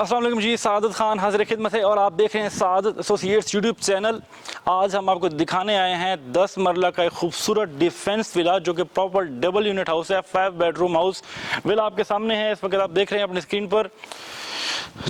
अस्सलाम वालेकुम जी, सादत खान हाज़िर खिदमत है और आप देख रहे हैं सादत एसोसिएट्स यूट्यूब चैनल। आज हम आपको दिखाने आए हैं 10 मरला का एक खूबसूरत डिफेंस विला जो कि प्रॉपर डबल यूनिट हाउस है, 5 बेडरूम हाउस। विला आपके सामने है, इस वक्त आप देख रहे हैं अपनी स्क्रीन पर।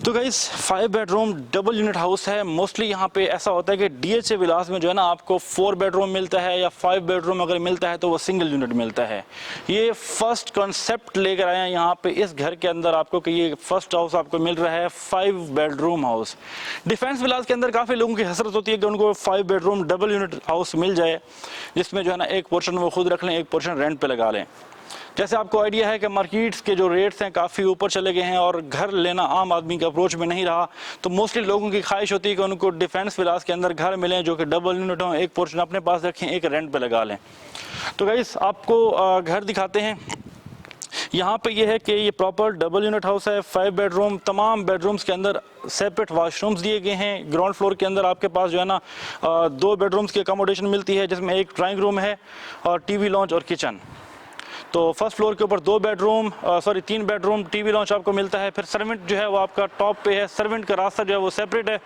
तो guys 5 bedroom double unit house है। मोस्टली यहाँ पे ऐसा होता है कि डीएचए विलास में जो है ना आपको 4 बेडरूम मिलता है या 5 बेडरूम अगर मिलता है तो वो सिंगल यूनिट मिलता है। ये फर्स्ट कॉन्सेप्ट लेकर आए हैं यहाँ पे इस घर के अंदर आपको कि ये फर्स्ट हाउस आपको मिल रहा है 5 बेडरूम हाउस। डिफेंस विलास के अंदर काफ़ी लोगों की हसरत होती है कि उनको 5 बेडरूम डबल यूनिट हाउस मिल जाए जिसमें जो है ना एक पोर्शन वो खुद रख लें, एक पोर्शन रेंट पे लगा लें। जैसे आपको आइडिया है कि मार्केट्स के जो रेट्स हैं काफ़ी ऊपर चले गए हैं और घर लेना आम आदमी के अप्रोच में नहीं रहा, तो मोस्टली लोगों की ख्वाहिश होती है कि उनको डिफेंस विलास के अंदर घर मिलें जो कि डबल यूनिट हों, एक पोर्शन अपने पास रखें, एक रेंट पे लगा लें। तो गाइस आपको घर दिखाते हैं। यहाँ पे ये है कि ये प्रॉपर डबल यूनिट हाउस है, 5 बेडरूम। तमाम बेडरूम्स के अंदर सेपरेट वाशरूम्स दिए गए हैं। ग्राउंड फ्लोर के अंदर आपके पास जो है ना 2 बेडरूम्स की अकोमोडेशन मिलती है जिसमें एक ड्राइंग रूम है और टीवी लॉन्च और किचन। तो फर्स्ट फ्लोर के ऊपर 3 बेडरूम, टीवी लॉन्च आपको मिलता है। फिर सर्वेंट जो है वो आपका टॉप पे है, सर्वेंट का रास्ता जो है वो सेपरेट है।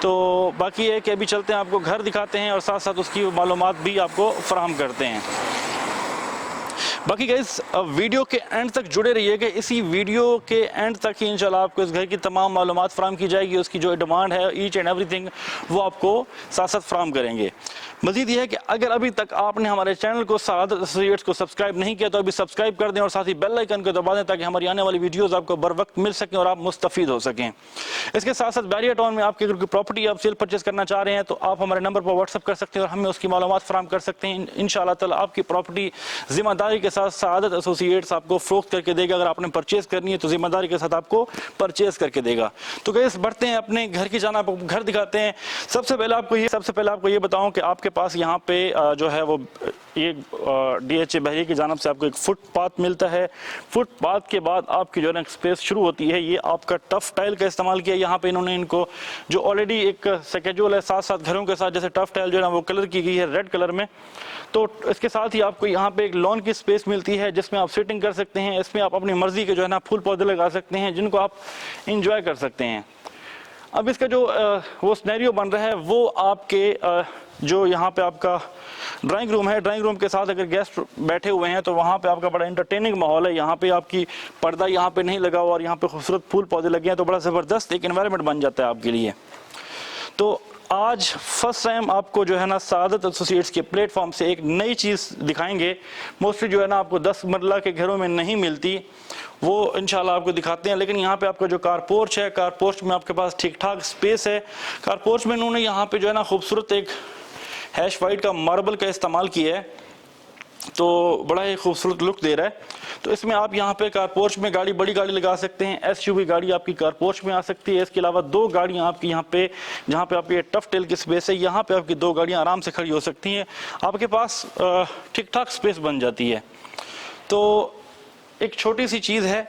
तो बाकी है कि अभी चलते हैं, आपको घर दिखाते हैं और साथ साथ उसकी मालूमात भी आपको फराहम करते हैं। बाकी गाइस वीडियो के एंड तक जुड़े रहिएगा। इसी वीडियो के एंड तक ही इंशाल्लाह आपको इस घर की तमाम मालूमात फराहम की जाएगी। उसकी जो डिमांड है ईच एंड एवरीथिंग वो आपको साथ साथ फराहम करेंगे। मजीद ये है कि अगर अभी तक आपने हमारे चैनल को सादत एसोसिएट्स को सब्सक्राइब नहीं किया तो अभी सब्सक्राइब कर दें और साथ ही बेल आइकन को दबा दें ताकि हमारी आने वाली वीडियोज़ आपको बर वक्त मिल सकें और आप मुस्तफ़ीद हो सकें। इसके साथ साथ बैरियर टाउन में आपकी अगर कोई प्रॉपर्टी आप सेल परचेज करना चाह रहे हैं तो आप हमारे नंबर पर व्हाट्सअप कर सकते हैं और हमें उसकी मालूमात फराहम कर सकते हैं। इंशाअल्लाह ताला आपकी प्रॉपर्टी जिम्मेदारी के साथ सादत एसोसिएट्स आपको फरोख्त करके देगा। अगर आपने परचेज करनी है तो जिम्मेदारी के साथ आपको परचेज करके देगा। तो गाइस बढ़ते हैं अपने घर की जाना, आपको घर दिखाते हैं। सबसे पहले आपको ये बताऊं कि आपके पास यहाँ पे जो है वो ये डीएचए बहरी की जानिब से आपको एक फुटपाथ मिलता है। फुटपाथ के बाद आपकी जो है ना स्पेस शुरू होती है। ये आपका टफ टाइल का इस्तेमाल किया। यहाँ पे इन्होंने इनको जो ऑलरेडी एक स्केड्यूल है 7-7 घरों के साथ, जैसे टफ टाइल जो है ना वो कलर की गई है रेड कलर में। तो इसके साथ ही आपको यहाँ पे एक लॉन की स्पेस मिलती है जिसमें आप सिटिंग कर सकते हैं। इसमें आप अपनी मर्जी के जो है ना फूल पौधे लगा सकते हैं जिनको आप इंजॉय कर सकते हैं। अब इसका जो वो सिनेरियो बन रहा है वो आपके जो यहाँ पे आपका ड्राइंग रूम है, ड्राइंग रूम के साथ अगर गेस्ट बैठे हुए हैं तो वहाँ पे आपका बड़ा इंटरटेनिंग माहौल है। यहाँ पे आपकी पर्दा यहाँ पे नहीं लगा हुआ और यहाँ पे खूबसूरत फूल पौधे लगे हैं तो बड़ा ज़बरदस्त एक एनवायरनमेंट बन जाता है आपके लिए। तो आज फर्स्ट टाइम आपको जो है ना सादत एसोसिएट्स के प्लेटफॉर्म से एक नई चीज़ दिखाएंगे। मोस्टली जो है ना आपको 10 मरला के घरों में नहीं मिलती, वो इंशाल्लाह आपको दिखाते हैं। लेकिन यहाँ पे आपका जो कार पोर्च है, कार पोर्च में आपके पास ठीक ठाक स्पेस है। कार पोर्च में इन्होंने यहाँ पे जो है ना खूबसूरत एक हैश वाइट का मार्बल का इस्तेमाल किया है तो बड़ा ही खूबसूरत लुक दे रहा है। तो इसमें आप यहाँ पे कार पोर्च में बड़ी गाड़ी लगा सकते हैं। एसयूवी गाड़ी आपकी कार पोर्च में आ सकती है। इसके अलावा 2 गाड़ियाँ आपकी यहाँ पे, जहाँ पे आपकी टफ टेल की स्पेस है, यहाँ पे आपकी 2 गाड़ियाँ आराम से खड़ी हो सकती हैं। आपके पास ठीक ठाक स्पेस बन जाती है। तो एक छोटी सी चीज़ है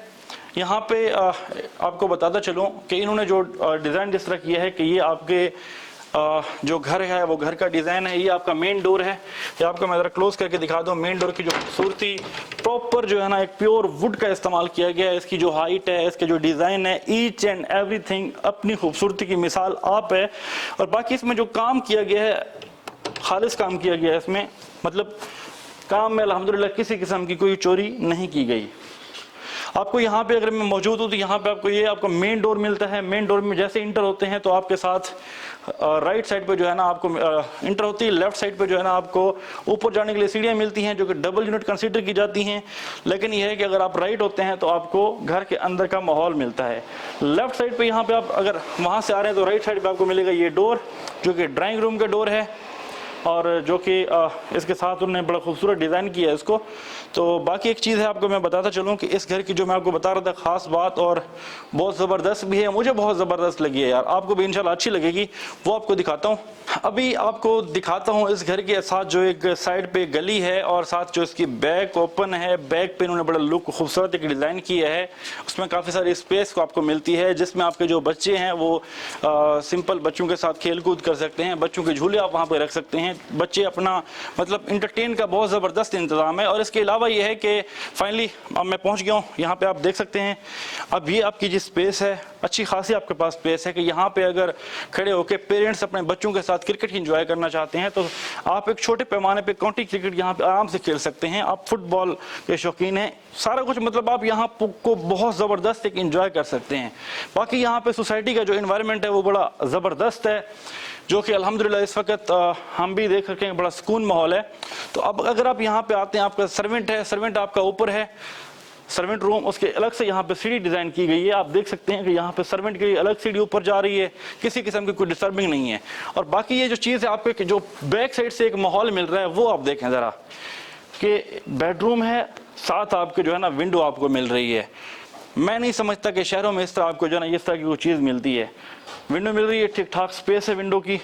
यहाँ पे आपको बताता चलूँ कि इन्होंने जो डिज़ाइन जिस तरह किया है कि ये आपके जो घर है वो घर का डिज़ाइन है। ये आपका मेन डोर है। ये आपको मैं ज़रा क्लोज करके दिखा दूँ। मेन डोर की जो खूबसूरती प्रॉपर जो है ना एक प्योर वुड का इस्तेमाल किया गया है। इसकी जो हाइट है, इसके जो डिज़ाइन है, ईच एंड एवरीथिंग अपनी खूबसूरती की मिसाल आप है। और बाकी इसमें जो काम किया गया है खालिस काम किया गया है इसमें, मतलब काम में अल्हम्दुलिल्लाह किसी किस्म की कोई चोरी नहीं की गई। आपको यहाँ पे अगर मैं मौजूद हूँ तो यहाँ पे आपको मेन डोर मिलता है। मेन डोर में जैसे इंटर होते हैं तो आपके साथ राइट साइड पे जो है ना आपको इंटर होती है। लेफ्ट साइड पे जो है ना आपको ऊपर जाने के लिए सीढ़ियाँ मिलती हैं जो कि डबल यूनिट कंसीडर की जाती हैं। लेकिन यह है कि अगर आप राइट होते हैं तो आपको घर के अंदर का माहौल मिलता है। लेफ्ट साइड पे यहाँ पे आप अगर वहाँ से आ रहे हैं तो राइट साइड पे आपको मिलेगा ये डोर जो कि ड्राइंग रूम का डोर है और जो कि इसके साथ उन्होंने बड़ा खूबसूरत डिज़ाइन किया है इसको। तो बाकी एक चीज़ है आपको मैं बताता चलूँ कि इस घर की जो मैं आपको बता रहा था ख़ास बात और बहुत ज़बरदस्त भी है, मुझे बहुत ज़बरदस्त लगी है यार, आपको भी इंशाल्लाह अच्छी लगेगी, वो आपको दिखाता हूँ। अभी आपको दिखाता हूँ इस घर के साथ जो एक साइड पे गली है और साथ जो इसकी बैक ओपन है। बैक पे इन्होंने बड़ा लुक खूबसूरत एक डिज़ाइन किया है। उसमें काफ़ी सारी स्पेस को आपको मिलती है जिसमें आपके जो बच्चे हैं वो सिंपल बच्चों के साथ खेल कूद कर सकते हैं। बच्चों के झूले आप वहाँ पर रख सकते हैं। बच्चे अपना मतलब इंटरटेन का बहुत ज़बरदस्त इंतज़ाम है। और इसके अलावा ये है कि फाइनली अब मैं पहुंच गया हूँ यहाँ पे, आप देख सकते हैं अब ये आपकी जो स्पेस है, अच्छी खासी आपके पास स्पेस है कि यहाँ पे अगर खड़े होकर पेरेंट्स अपने बच्चों के साथ क्रिकेट इंजॉय करना चाहते हैं तो आप एक छोटे पैमाने पे काउंटी क्रिकेट यहाँ पे आराम से खेल सकते हैं। आप फुटबॉल के शौकीन हैं, सारा कुछ मतलब आप यहाँ को बहुत ज़बरदस्त एक इंजॉय कर सकते हैं। बाकी यहाँ पे सोसाइटी का जो इन्वायरमेंट है वो बड़ा ज़बरदस्त है, जो कि अल्हम्दुलिल्लाह इस वक्त हम भी देख सकें बड़ा सुकून माहौल है। तो अब अगर आप यहाँ पे आते हैं, आपका सर्वेंट है, सर्वेंट आपका ऊपर है, सर्वेंट रूम, उसके अलग से यहाँ पे सीढ़ी डिज़ाइन की गई है। आप देख सकते हैं कि यहाँ पे सर्वेंट के लिए अलग सीढ़ी ऊपर जा रही है, किसी किस्म की कोई डिस्टर्बिंग नहीं है। और बाकी ये जो चीज़ है आपको जो बैक साइड से एक माहौल मिल रहा है वो आप देखें ज़रा, कि बेडरूम है, साथ आपके जो है ना विंडो आपको मिल रही है। मैं नहीं समझता कि शहरों में इस तरह आपको जो है ना इस तरह की कोई चीज़ मिलती है। विंडो मिल रही है, ठीक ठाक स्पेस है विंडो की।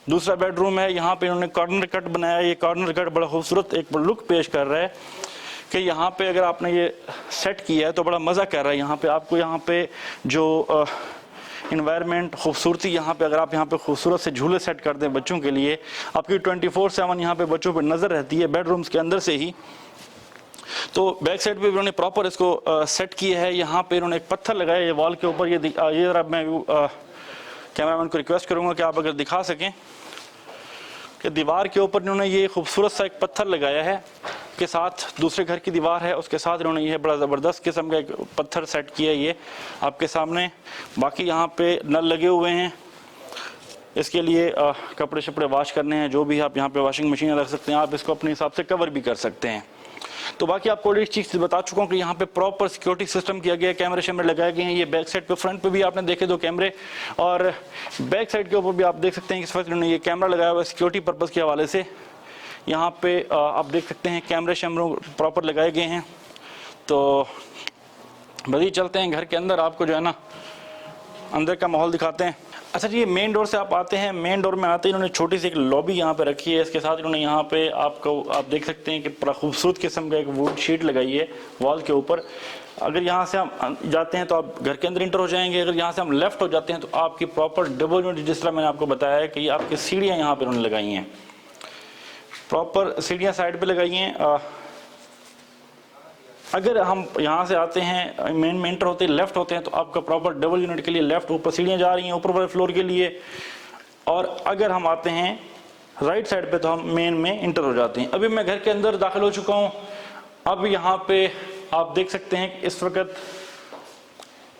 दूसरा बेडरूम है, यहाँ पे इन्होंने कॉर्नर कट बनाया है। ये कॉर्नर कट बड़ा खूबसूरत एक लुक पेश कर रहा है कि यहाँ पे अगर आपने ये सेट किया है तो बड़ा मज़ा कर रहा है। यहाँ पे आपको यहाँ पे जो इन्वायरमेंट खूबसूरती, यहाँ पे अगर आप यहाँ पे खूबसूरत से झूले सेट कर दें बच्चों के लिए, आपकी 24/7 यहाँ पे बच्चों पे नज़र रहती है बेडरूम्स के अंदर से ही। तो बैक साइड पे इन्होंने प्रॉपर इसको सेट किया है। यहाँ पे इन्होंने एक पत्थर लगाया है वॉल के ऊपर। ये ज़रा मैं कैमरामैन को रिक्वेस्ट करूँगा कि आप अगर दिखा सकें कि दीवार के ऊपर इन्होंने ये खूबसूरत सा एक पत्थर लगाया है, के साथ दूसरे घर की दीवार है उसके साथ इन्होंने ये बड़ा ज़बरदस्त किस्म का एक पत्थर सेट किया है ये आपके सामने। बाकी यहाँ पे नल लगे हुए हैं, इसके लिए कपड़े शपड़े वॉश करने हैं, जो भी आप यहाँ पे वॉशिंग मशीन रख सकते हैं, आप इसको अपने हिसाब से कवर भी कर सकते हैं। तो बाकी आपको एक चीज़ बता चुका हूँ कि यहाँ पे प्रॉपर सिक्योरिटी सिस्टम किया गया है, कैमरे शैमरे लगाए गए हैं। ये बैक साइड पे, फ्रंट पे भी आपने देखे 2 कैमरे, और बैक साइड के ऊपर भी आप देख सकते हैं कि इस वक्त इन्होंने ये कैमरा लगाया हुआ है सिक्योरिटी पर्पज़ के हवाले से। यहाँ पे आप देख सकते हैं कैमरे शैमरे प्रॉपर लगाए गए हैं। तो बड़ी चलते हैं घर के अंदर, आपको जो है ना अंदर का माहौल दिखाते हैं। अच्छा जी, ये मेन डोर से आप आते हैं, मेन डोर में आते ही इन्होंने छोटी सी एक लॉबी यहाँ पे रखी है। इसके साथ इन्होंने यहाँ पे आपको आप देख सकते हैं कि बड़ा खूबसूरत किस्म का एक वुड शीट लगाई है वॉल के ऊपर। अगर यहाँ से हम जाते हैं तो आप घर के अंदर इंटर हो जाएंगे। अगर यहाँ से हम लेफ्ट हो जाते हैं तो आपकी प्रॉपर डबल यूनिट, जिस तरह मैंने आपको बताया है कि ये आपकी सीढ़ियाँ यहाँ पर उन्होंने लगाई हैं, प्रॉपर सीढ़ियाँ साइड पर लगाई हैं। अगर हम यहाँ से आते हैं, मेन में एंटर होते हैं, लेफ्ट होते हैं, तो आपका प्रॉपर डबल यूनिट के लिए लेफ्ट ऊपर सीढ़ियाँ जा रही हैं ऊपर वाले फ्लोर के लिए। और अगर हम आते हैं राइट साइड पे तो हम मेन में इंटर हो जाते हैं। अभी मैं घर के अंदर दाखिल हो चुका हूँ। अब यहाँ पे आप देख सकते हैं कि इस वक्त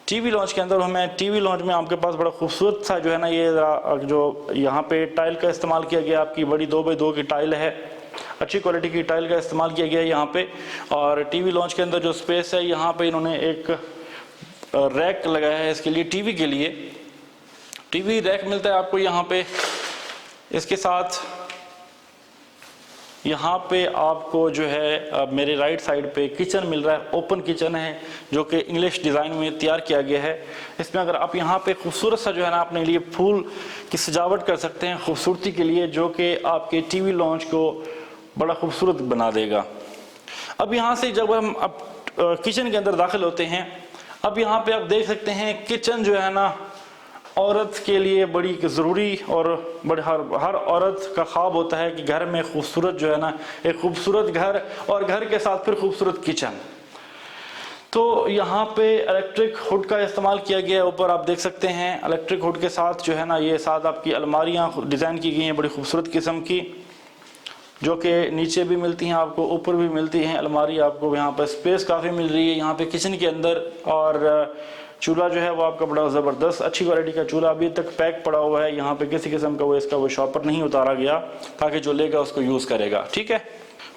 टीवी लॉन्च के अंदर हमें, टीवी लॉन्च में आपके पास बड़ा खूबसूरत सा जो है ना ये जो यहाँ पे टाइल का इस्तेमाल किया गया, आपकी बड़ी 2x2 की टाइल है, अच्छी क्वालिटी की टाइल का इस्तेमाल किया गया है यहाँ पे। और टीवी लॉन्च के अंदर जो स्पेस है, यहाँ पे इन्होंने एक रैक लगाया है इसके लिए, टीवी के लिए। टीवी रैक मिलता है आपको यहाँ पे। इसके साथ यहाँ पे आपको जो है मेरे राइट साइड पे किचन मिल रहा है, ओपन किचन है जो कि इंग्लिश डिज़ाइन में तैयार किया गया है। इसमें अगर आप यहाँ पे खूबसूरत सा जो है ना अपने लिए फूल की सजावट कर सकते हैं खूबसूरती के लिए, जो कि आपके टीवी लॉन्च को बड़ा खूबसूरत बना देगा। अब यहाँ से जब हम अब किचन के अंदर दाखिल होते हैं, अब यहाँ पे आप देख सकते हैं किचन जो है ना औरत के लिए बड़ी ज़रूरी और बड़े हर औरत का ख्वाब होता है कि घर में खूबसूरत जो है ना एक खूबसूरत घर, और घर के साथ फिर खूबसूरत किचन। तो यहाँ पे इलेक्ट्रिक हुड का इस्तेमाल किया गया है। ऊपर आप देख सकते हैं इलेक्ट्रिक हुड के साथ जो है ना ये साथ आपकी अलमारियाँ डिज़ाइन की गई हैं बड़ी खूबसूरत किस्म की, जो कि नीचे भी मिलती हैं आपको, ऊपर भी मिलती हैं अलमारी। आपको यहाँ पर स्पेस काफ़ी मिल रही है यहाँ पे किचन के अंदर। और चूल्हा जो है वो आपका बड़ा ज़बरदस्त अच्छी क्वालिटी का चूल्हा अभी तक पैक पड़ा हुआ है। यहाँ पे किसी किस्म का वो शॉपर नहीं उतारा गया, ताकि जो लेगा उसको यूज़ करेगा, ठीक है।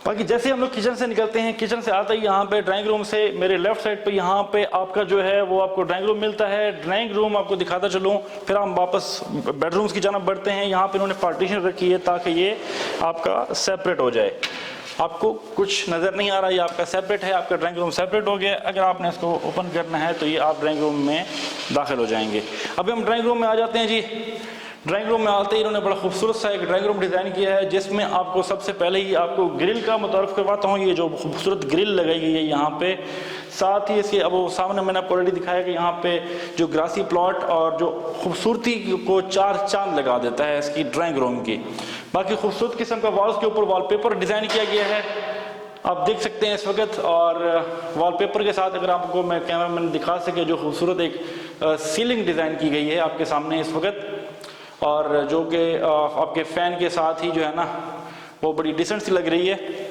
बाकी जैसे हम लोग किचन से निकलते हैं, किचन से आते ही यहाँ पे ड्राइंग रूम से मेरे लेफ्ट साइड पे यहाँ पे आपका जो है वो आपको ड्राइंग रूम मिलता है। ड्राइंग रूम आपको दिखाता चलूँ, फिर हम वापस बेडरूम्स की जानब बढ़ते हैं। यहाँ पे इन्होंने पार्टीशन रखी है ताकि ये आपका सेपरेट हो जाए। आपको कुछ नज़र नहीं आ रहा, ये आपका सेपरेट है, आपका ड्राइंग रूम सेपरेट हो गया। अगर आपने इसको ओपन करना है तो ये आप ड्राइंग रूम में दाखिल हो जाएंगे। अभी हम ड्राइंग रूम में आ जाते हैं जी। ड्राइंग रूम में आते ही इन्होंने बड़ा खूबसूरत सा एक ड्राइंग रूम डिज़ाइन किया है, जिसमें आपको सबसे पहले ही आपको ग्रिल का मुतारफ़ करवाता हूँ। ये जो खूबसूरत ग्रिल लगाई गई है यहाँ पे, साथ ही इसके अब वो सामने मैंने आपको ऑलरेडी दिखाया कि यहाँ पे जो ग्रासी प्लॉट और जो खूबसूरती को 4 चांद लगा देता है इसकी ड्राइंग रूम की। बाकी खूबसूरत किस्म का वॉल्स के ऊपर वॉलपेपर डिज़ाइन किया गया है, आप देख सकते हैं इस वक्त। और वॉलपेपर के साथ अगर आपको मैं कैमरा मैन दिखा सके, जो खूबसूरत एक सीलिंग डिज़ाइन की गई है आपके सामने इस वक्त, और जो कि आपके फ़ैन के साथ ही जो है ना वो बड़ी डिसेंट सी लग रही है।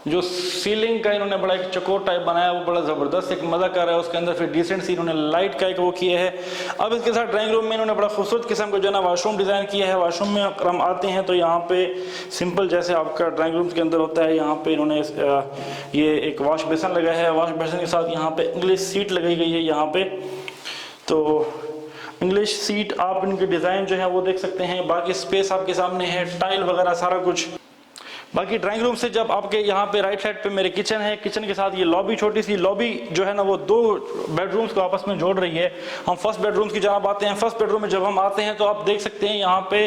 जो सीलिंग का इन्होंने बड़ा एक चकोर टाइप बनाया वो बड़ा ज़बरदस्त एक मज़ा कर रहा है उसके अंदर। फिर डिसेंट सी इन्होंने लाइट का एक वो किया है। अब इसके साथ ड्राइंग रूम में इन्होंने बड़ा खूबसूरत किस्म का जो है ना वॉशरूम डिज़ाइन किया है। वॉशरूम में अगर हम आते हैं तो यहाँ पे सिंपल जैसे आपका ड्राइंग रूम के अंदर होता है, यहाँ पे इन्होंने ये एक वॉश बेसन लगाया है। वॉश बेसन के साथ यहाँ पे इंग्लिश सीट लगाई गई है यहाँ पे, तो इंग्लिश सीट आप इनके डिज़ाइन जो है वो देख सकते हैं। बाकी स्पेस आपके सामने है, टाइल वगैरह सारा कुछ। बाकी ड्राइंग रूम से जब आपके यहाँ पे राइट साइड पे मेरे किचन है, किचन के साथ ये लॉबी, छोटी सी लॉबी जो है ना वो दो बेडरूम्स को आपस में जोड़ रही है। हम फर्स्ट बेडरूम की जनाब आते हैं। फर्स्ट बेडरूम में जब हम आते हैं तो आप देख सकते हैं यहाँ पे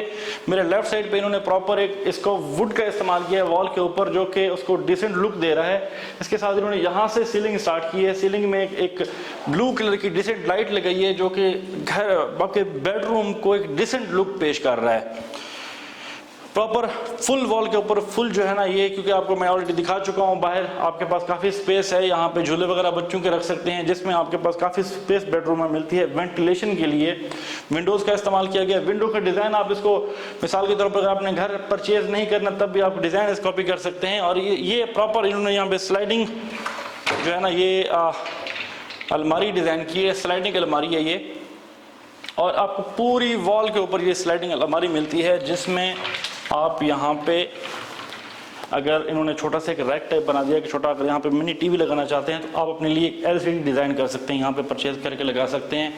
मेरे लेफ्ट साइड पे इन्होंने प्रॉपर एक इसको वुड का इस्तेमाल किया है वॉल के ऊपर, जो कि उसको डिसेंट लुक दे रहा है। इसके साथ इन्होंने यहाँ से सीलिंग स्टार्ट की है। सीलिंग में एक ब्लू कलर की डिसेंट लाइट लगाई है जो कि घर आपके बेडरूम को एक डिसेंट लुक पेश कर रहा है। प्रॉपर फुल वॉल के ऊपर फुल जो है ना ये, क्योंकि आपको मैं ऑलरेडी दिखा चुका हूँ, बाहर आपके पास काफ़ी स्पेस है। यहाँ पे झूले वगैरह बच्चों के रख सकते हैं, जिसमें आपके पास काफ़ी स्पेस बेडरूम में मिलती है। वेंटिलेशन के लिए विंडोज़ का इस्तेमाल किया गया। विंडो का डिज़ाइन आप इसको मिसाल के तौर पर अगर आपने घर परचेज नहीं करना तब भी आप डिज़ाइन इस कॉपी कर सकते हैं। और ये प्रॉपर इन्होंने यहाँ पे स्लाइडिंग जो है ना ये अलमारी डिज़ाइन की है। स्लाइडिंग अलमारी है ये, और आपको पूरी वॉल के ऊपर ये स्लाइडिंग अलमारी मिलती है, जिसमें आप यहाँ पे अगर इन्होंने छोटा सा एक रैक टाइप बना दिया कि छोटा अगर यहाँ पे मिनी टीवी लगाना चाहते हैं तो आप अपने लिए LCD डिज़ाइन कर सकते हैं, यहाँ पे परचेज करके लगा सकते हैं।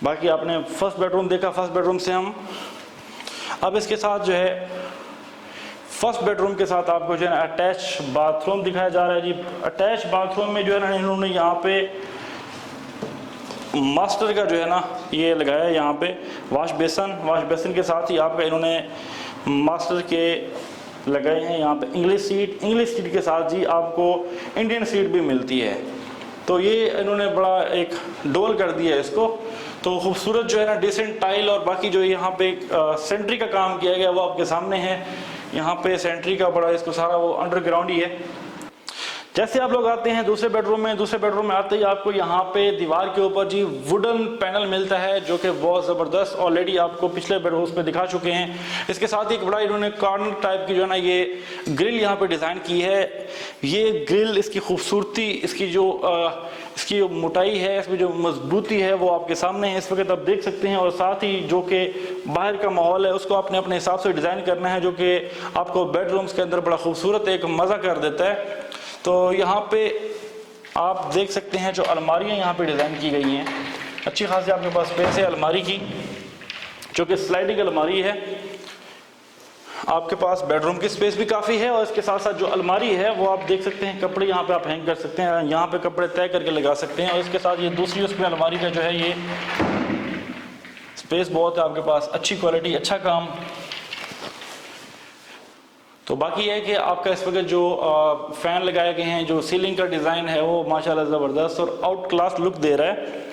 बाकी आपने फर्स्ट बेडरूम देखा। फर्स्ट बेडरूम से हम अब इसके साथ जो है फर्स्ट बेडरूम के साथ आपको जो है ना अटैच बाथरूम दिखाया जा रहा है जी। अटैच बाथरूम में जो है ना इन्होंने यहाँ पे मास्टर का जो है ना ये लगाया है यहाँ पे वॉश बेसन के साथ ही आपका इन्होंने मास्टर के लगाए हैं यहाँ पे इंग्लिश सीट के साथ जी आपको इंडियन सीट भी मिलती है। तो ये इन्होंने बड़ा एक डोल कर दिया है इसको, तो खूबसूरत जो है ना डिसेंट टाइल। और बाकी जो यहाँ पे सेंट्री का काम किया गया वो आपके सामने है। यहाँ पे सेंट्री का बड़ा इसको सारा वो अंडरग्राउंड ही है। जैसे आप लोग आते हैं दूसरे बेडरूम में आते ही आपको यहाँ पे दीवार के ऊपर जी वुडन पैनल मिलता है, जो कि बहुत ज़बरदस्त ऑलरेडी आपको पिछले बेडरूम में दिखा चुके हैं। इसके साथ ही एक बड़ा इन्होंने कॉर्नर टाइप की जो है ना ये ग्रिल यहाँ पे डिज़ाइन की है। ये ग्रिल, इसकी खूबसूरती, इसकी जो मोटाई है, इसकी जो मजबूती है वो आपके सामने है इस वक्त आप देख सकते हैं। और साथ ही जो कि बाहर का माहौल है उसको आपने अपने हिसाब से डिज़ाइन करना है, जो कि आपको बेडरूम्स के अंदर बड़ा खूबसूरत एक मज़ा कर देता है। तो यहाँ पे आप देख सकते हैं जो अलमारियाँ यहाँ पे डिज़ाइन की गई हैं, अच्छी खासी आपके पास स्पेस है अलमारी की, जो कि स्लाइडिंग अलमारी है। आपके पास बेडरूम की स्पेस भी काफ़ी है। और इसके साथ साथ जो अलमारी है वो आप देख सकते हैं, कपड़े यहाँ पे आप हैंग कर सकते हैं, यहाँ पे कपड़े तय करके लगा सकते हैं। और इसके साथ ये दूसरी उसमें अलमारी का जो है ये स्पेस बहुत है आपके पास, अच्छी क्वालिटी, अच्छा काम। तो बाकी है कि आपका इस वक्त जो फ़ैन लगाए गए हैं, जो सीलिंग का डिज़ाइन है वो माशाल्लाह ज़बरदस्त और आउट क्लास लुक दे रहा है।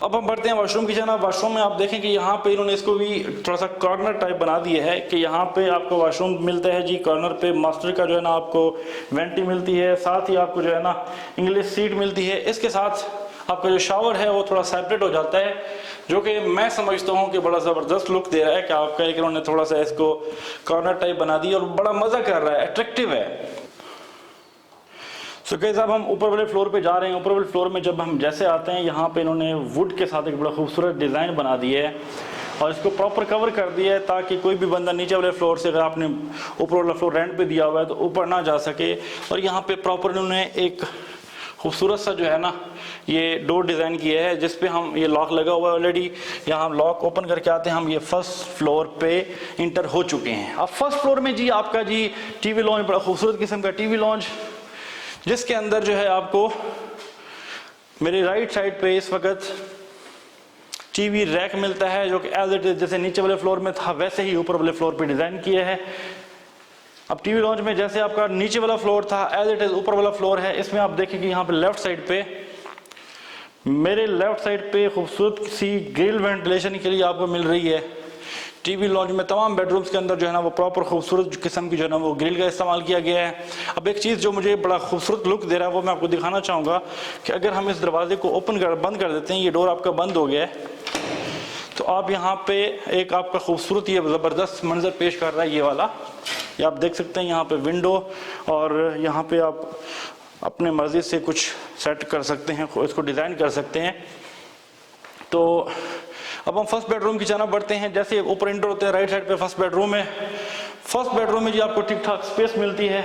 अब हम बढ़ते हैं वॉशरूम की जनाब। वॉशरूम में आप देखें कि यहाँ पे इन्होंने इसको भी थोड़ा सा कॉर्नर टाइप बना दिया है कि यहाँ पे आपको वॉशरूम मिलता है जी। कॉर्नर पे मास्टर का जो है ना आपको वेंटी मिलती है, साथ ही आपको जो है ना इंग्लिश सीट मिलती है। इसके साथ आपका जो शावर है वो थोड़ा सेपरेट हो जाता है, जो कि मैं समझता हूँ कि बड़ा ज़बरदस्त लुक दे रहा है कि आपका एक इन्होंने थोड़ा सा इसको कॉर्नर टाइप बना दिया और बड़ा मज़ा कर रहा है, अट्रैक्टिव है। सो गाइस अब हम ऊपर वाले फ्लोर पे जा रहे हैं। ऊपर वाले फ्लोर में जब हम जैसे आते हैं यहाँ पे इन्होंने वुड के साथ एक बड़ा खूबसूरत डिज़ाइन बना दिया है और इसको प्रॉपर कवर कर दिया है, ताकि कोई भी बंदा नीचे वाले फ्लोर से, अगर आपने ऊपर वाला फ्लोर रेंट पे दिया हुआ है तो ऊपर ना जा सके। और यहाँ पे प्रॉपर इन्होंने एक खूबसूरत सा जो है ना ये डोर डिज़ाइन किया है, जिस पे हम ये लॉक लगा हुआ है ऑलरेडी। यहाँ हम लॉक ओपन करके आते हैं, हम ये फर्स्ट फ्लोर पे इंटर हो चुके हैं। अब फर्स्ट फ्लोर में जी आपका जी टीवी लॉन्च, बड़ा खूबसूरत किस्म का टीवी लॉन्च, जिसके अंदर जो है आपको मेरे राइट साइड पे इस वक्त टीवी रैक मिलता है, जो कि एज इट इज जैसे नीचे वाले फ्लोर में था वैसे ही ऊपर वाले फ्लोर पे डिज़ाइन किया है। अब टीवी लॉन्च में जैसे आपका नीचे वाला फ्लोर था एज इट इज ऊपर वाला फ्लोर है। इसमें आप देखें कि यहाँ पे लेफ्ट साइड पे मेरे लेफ्ट साइड पे खूबसूरत सी ग्रिल वेंटिलेशन के लिए आपको मिल रही है। टीवी लॉन्ज में तमाम बेडरूम्स के अंदर जो है ना वो प्रॉपर खूबसूरत किस्म की जो है ना वो ग्रिल का इस्तेमाल किया गया है। अब एक चीज़ जो मुझे बड़ा खूबसूरत लुक दे रहा है वो मैं आपको दिखाना चाहूँगा कि अगर हम इस दरवाजे को बंद कर देते हैं, ये डोर आपका बंद हो गया है, तो आप यहाँ पे एक आपका खूबसूरत ये ज़बरदस्त मंजर पेश कर रहा है ये वाला। ये आप देख सकते हैं यहाँ पे विंडो, और यहाँ पे आप अपने मर्ज़ी से कुछ सेट कर सकते हैं, इसको डिज़ाइन कर सकते हैं। तो अब हम फर्स्ट बेडरूम की जानब बढ़ते हैं। जैसे ऊपर इंडोर होते हैं, राइट साइड पे फर्स्ट बेडरूम है। फर्स्ट बेडरूम में जी आपको ठीक ठाक स्पेस मिलती है।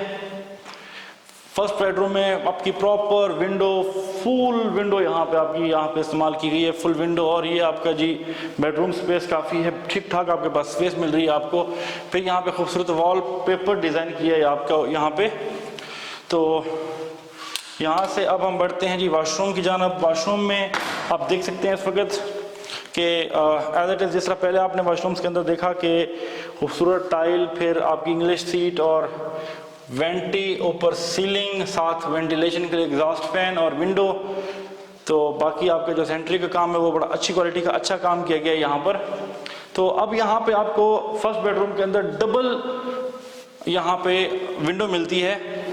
फर्स्ट बेडरूम में आपकी प्रॉपर विंडो, फुल विंडो यहाँ पे इस्तेमाल की गई है, फुल विंडो। और ये आपका जी बेडरूम स्पेस काफ़ी है, ठीक ठाक आपके पास स्पेस मिल रही है आपको। फिर यहाँ पे खूबसूरत वॉल पेपर डिज़ाइन किया है आपका यहाँ पे। तो यहाँ से अब हम बढ़ते हैं जी वाशरूम की जानब। वाशरूम में आप देख सकते हैं इस वक्त कि एज इट इज़ जिस तरह पहले आपने वाशरूम्स के अंदर देखा कि खूबसूरत टाइल, फिर आपकी इंग्लिश सीट और वेंटी ऊपर सीलिंग, साथ वेंटिलेशन के लिए एग्जॉस्ट फैन और विंडो। तो बाकी आपका जो सेंट्री का काम है वो बड़ा अच्छी क्वालिटी का अच्छा काम किया गया है यहाँ पर। तो अब यहाँ पे आपको फर्स्ट बेडरूम के अंदर डबल यहाँ पे विंडो मिलती है।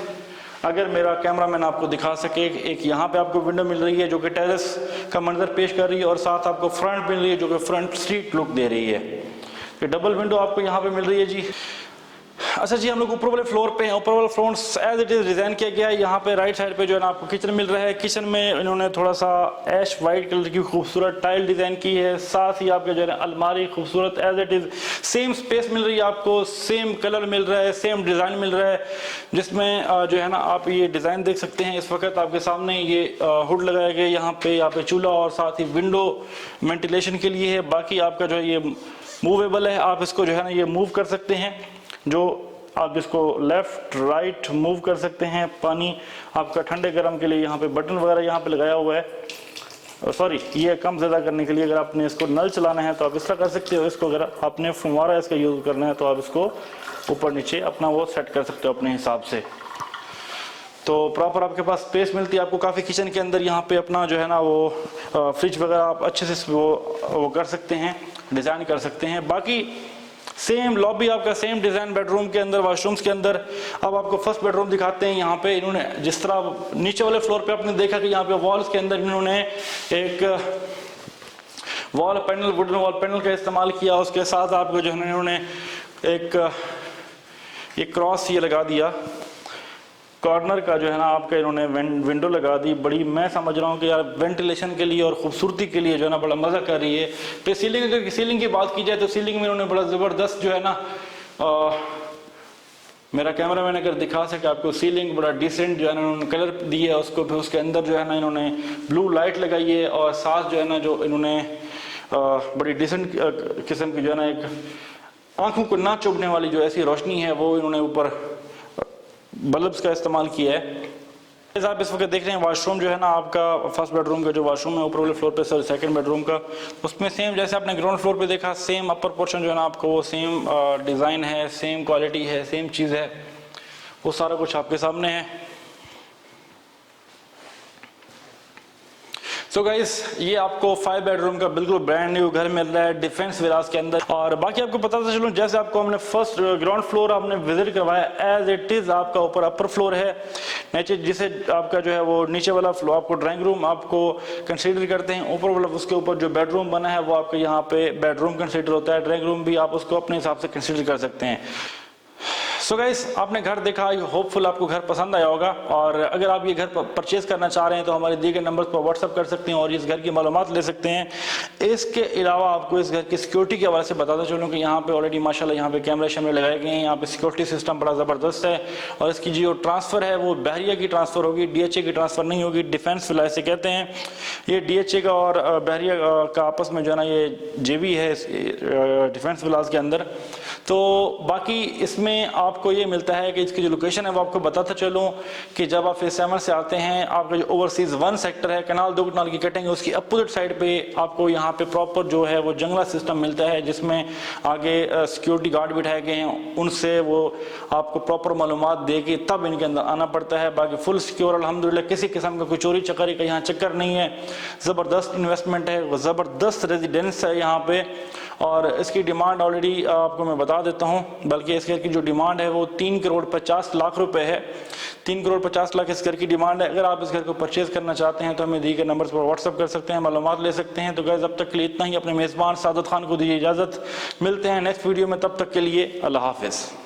अगर मेरा कैमरामैन आपको दिखा सके, एक यहाँ पे आपको विंडो मिल रही है जो कि टेरेस का मंजर पेश कर रही है, और साथ आपको फ्रंट मिल रही है जो कि फ्रंट स्ट्रीट लुक दे रही है। तो डबल विंडो आपको यहाँ पे मिल रही है जी। अच्छा जी, हम लोग ऊपर वाले फ्लोर पे हैं। ऊपर वाला floor as it is design किया गया है। यहाँ पे राइट साइड पे जो है ना आपको किचन मिल रहा है। किचन में इन्होंने थोड़ा सा ऐश वाइट कलर की खूबसूरत टाइल डिज़ाइन की है। साथ ही आपके जो है ना अलमारी खूबसूरत as it is same space मिल रही है आपको, सेम कलर मिल रहा है, सेम डिज़ाइन मिल रहा है, जिसमें जो है ना आप ये डिज़ाइन देख सकते हैं। इस वक्त आपके सामने ये हुड लगाया गया यहाँ पे चूल्हा और साथ ही विंडो वेंटिलेशन के लिए है। बाकी आपका जो है ये मूवेबल है, आप इसको जो है ना ये मूव कर सकते हैं, जो आप इसको लेफ्ट राइट मूव कर सकते हैं। पानी आपका ठंडे गर्म के लिए यहाँ पे बटन वगैरह यहाँ पे लगाया हुआ है। सॉरी, ये कम ज़्यादा करने के लिए अगर आपने इसको नल चलाना है तो आप इस तरह कर सकते हो। इसको अगर आपने फुवारा इसका यूज़ करना है तो आप इसको ऊपर नीचे अपना वो सेट कर सकते हो अपने हिसाब से। तो प्रॉपर आपके पास स्पेस मिलती है आपको काफ़ी किचन के अंदर। यहाँ पे अपना जो है ना वो फ्रिज वगैरह आप अच्छे से वो कर सकते हैं, डिज़ाइन कर सकते हैं। बाकी सेम लॉबी आपका सेम डिज़ाइन बेडरूम के अंदर, वॉशरूम्स के अंदर। अब आपको फर्स्ट बेडरूम दिखाते हैं। यहाँ पे इन्होंने जिस तरह नीचे वाले फ्लोर पे आपने देखा कि यहाँ पे वॉल्स के अंदर इन्होंने एक wall panel, wooden wall panel का इस्तेमाल किया। उसके साथ आपको जो है ना इन्होंने एक ये क्रॉस ये लगा दिया कॉर्नर का, जो है ना आपका इन्होंने विंडो लगा दी। बड़ी मैं समझ रहा हूँ कि यार वेंटिलेशन के लिए और खूबसूरती के लिए जो है ना बड़ा मज़ा कर रही है। फिर सीलिंग, अगर सीलिंग की बात की जाए तो सीलिंग में इन्होंने बड़ा ज़बरदस्त जो है ना मेरा कैमरामैन अगर दिखा सके आपको, सीलिंग बड़ा डिसेंट जो है ना इन्होंने कलर दिया है उसको। फिर उसके अंदर जो है ना इन्होंने ब्लू लाइट लगाई है, और साथ जो है ना जो इन्होंने बड़ी डिसेंट किस्म की जो है ना एक आँखों को ना चुभने वाली जो ऐसी रोशनी है वो इन्होंने ऊपर बल्ब्स का इस्तेमाल किया है। आप इस वक्त देख रहे हैं वाशरूम जो है ना आपका फर्स्ट बेडरूम का जो वाशरूम है ऊपर वाले फ्लोर पे, सर सेकंड बेडरूम का, उसमें सेम जैसे आपने ग्राउंड फ्लोर पे देखा, सेम अपर पोर्शन जो है ना आपको वो सेम डिज़ाइन है, सेम क्वालिटी है, सेम चीज़ है, वो सारा कुछ आपके सामने है। सो गाइस, ये आपको 5 बेडरूम का बिल्कुल ब्रांड न्यू घर मिल रहा है डिफेंस विलास के अंदर। और बाकी आपको पता था चलूँ, जैसे आपको हमने फर्स्ट ग्राउंड फ्लोर आपने विजिट करवाया, एज इट इज़ आपका ऊपर अपर फ्लोर है नीचे, जिसे आपका जो है वो नीचे वाला फ्लोर आपको ड्राइंग रूम आपको कंसीडर करते हैं। ऊपर वाला उसके ऊपर जो बेडरूम बना है वो आपके यहाँ पे बेडरूम कंसीडर होता है। ड्राइंग रूम भी आप उसको अपने हिसाब से कंसीडर कर सकते हैं। सो गाइस, आपने घर देखा, होपफुल आपको घर पसंद आया होगा। और अगर आप ये घर परचेज करना चाह रहे हैं तो हमारे दिए गए नंबर पर व्हाट्सअप कर सकते हैं और इस घर की मालूमात ले सकते हैं। इसके अलावा आपको इस घर की सिक्योरिटी के हवाले से बताता चलूँ कि यहाँ पे ऑलरेडी माशाल्लाह यहाँ पे कैमरे शैमरे लगाए गए हैं। यहाँ पे सिक्योरिटी सिस्टम बड़ा ज़बरदस्त है। और इसकी जो ट्रांसफ़र है वो बहरिया की ट्रांसफ़र होगी, DHA की ट्रांसफ़र नहीं होगी। डिफेंस विलायत से कहते हैं। ये DHA का और बहरिया का आपस में जो है ना ये JV है डिफेंस विलास के अंदर। तो बाकी इसमें आप आपको ये मिलता है कि इसकी जो लोकेशन है वो आपको बताता चलूँ कि जब आप फेज 7 से आते हैं, आपका जो ओवरसीज 1 सेक्टर है, कनाल 2 कनाल की कटिंग है, उसकी अपोजिट साइड पे आपको यहाँ पे प्रॉपर जो है वो जंगला सिस्टम मिलता है, जिसमें आगे सिक्योरिटी गार्ड बिठाए गए हैं, उनसे वो आपको प्रॉपर मालूमात दे के तब इनके अंदर आना पड़ता है। बाकी फुल सिक्योर अल्हम्दुलिल्लाह, किसी किस्म का कोई चोरी चकारी का यहाँ चक्कर नहीं है। ज़बरदस्त इन्वेस्टमेंट है, ज़बरदस्त रेजिडेंस है यहाँ पे, और इसकी डिमांड ऑलरेडी आपको मैं बता देता हूँ। बल्कि इस घर की जो डिमांड है वो 3 करोड़ 50 लाख रुपए है। 3 करोड़ 50 लाख इस घर की डिमांड है। अगर आप इस घर को परचेज करना चाहते हैं तो हमें दिए गए नंबर्स पर व्हाट्सअप कर सकते हैं, मालूमात ले सकते हैं। तो गाइस अब तक के लिए इतना ही। अपने मेज़बान सादत खान को दीजिए इजाज़त। मिलते हैं नेक्स्ट वीडियो में, तब तक के लिए अल्लाह हाफिज़।